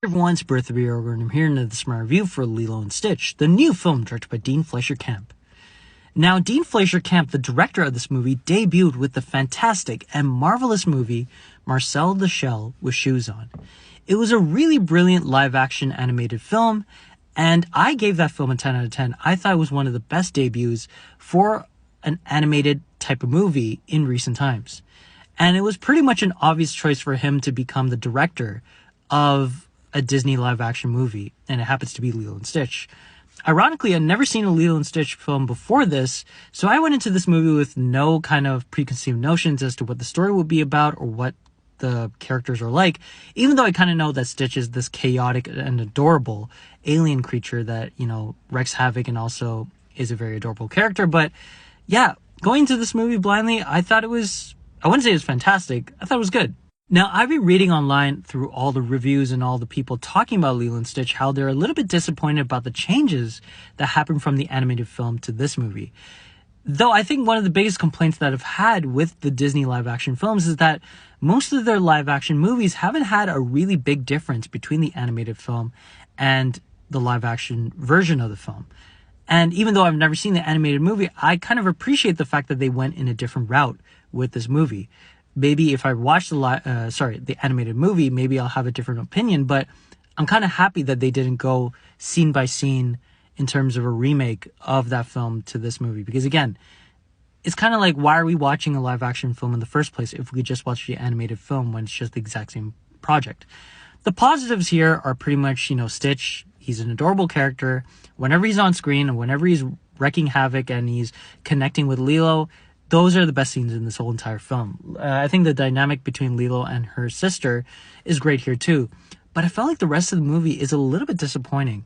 Everyone's Bertha B. Ogre, and I'm here in this my review for Lilo and Stitch, the new film directed by Dean Fleischer Camp. Now, Dean Fleischer Camp, the director of this movie, debuted with the fantastic and marvelous movie Marcel the Shell with Shoes On. It was a really brilliant live-action animated film, and I gave that film a 10 out of 10. I thought it was one of the best debuts for an animated type of movie in recent times. And it was pretty much an obvious choice for him to become the director of a Disney live-action movie, and it happens to be Lilo and Stitch. Ironically, I'd never seen a Lilo and Stitch film before this, so I went into this movie with no kind of preconceived notions as to what the story would be about or what the characters are like, even though I kind of know that Stitch is this chaotic and adorable alien creature that, wreaks havoc and also is a very adorable character. But yeah, going into this movie blindly, I wouldn't say it was fantastic, I thought it was good. Now, I've been reading online through all the reviews and all the people talking about Lilo and Stitch how they're a little bit disappointed about the changes that happened from the animated film to this movie. Though I think one of the biggest complaints that I've had with the Disney live-action films is that most of their live-action movies haven't had a really big difference between the animated film and the live-action version of the film. And even though I've never seen the animated movie, I kind of appreciate the fact that they went in a different route with this movie. Maybe if I watch the animated movie, maybe I'll have a different opinion, but I'm kind of happy that they didn't go scene by scene in terms of a remake of that film to this movie. Because again, it's kind of like, why are we watching a live action film in the first place if we could just watch the animated film when it's just the exact same project? The positives here are pretty much, Stitch, he's an adorable character. Whenever he's on screen and whenever he's wreaking havoc and he's connecting with Lilo, those are the best scenes in this whole entire film. I think the dynamic between Lilo and her sister is great here too. But I felt like the rest of the movie is a little bit disappointing.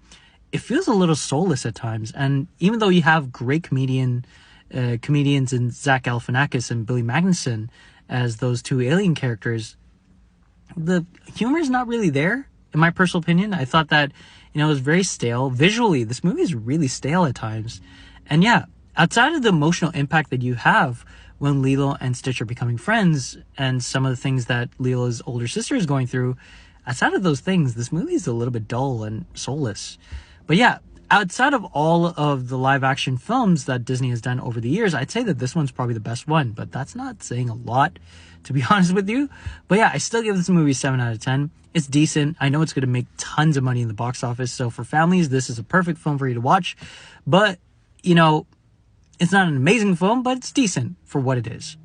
It feels a little soulless at times. And even though you have great comedians in Zach Galifianakis and Billy Magnussen as those two alien characters, the humor is not really there, in my personal opinion. I thought that, it was very stale. Visually, this movie is really stale at times. And yeah, outside of the emotional impact that you have when Lilo and Stitch are becoming friends and some of the things that Lilo's older sister is going through, outside of those things, this movie is a little bit dull and soulless. But yeah, outside of all of the live action films that Disney has done over the years, I'd say that this one's probably the best one, but that's not saying a lot, to be honest with you. But yeah, I still give this movie 7 out of 10. It's decent. I know it's going to make tons of money in the box office, so for families, this is a perfect film for you to watch. But, it's not an amazing film, but it's decent for what it is.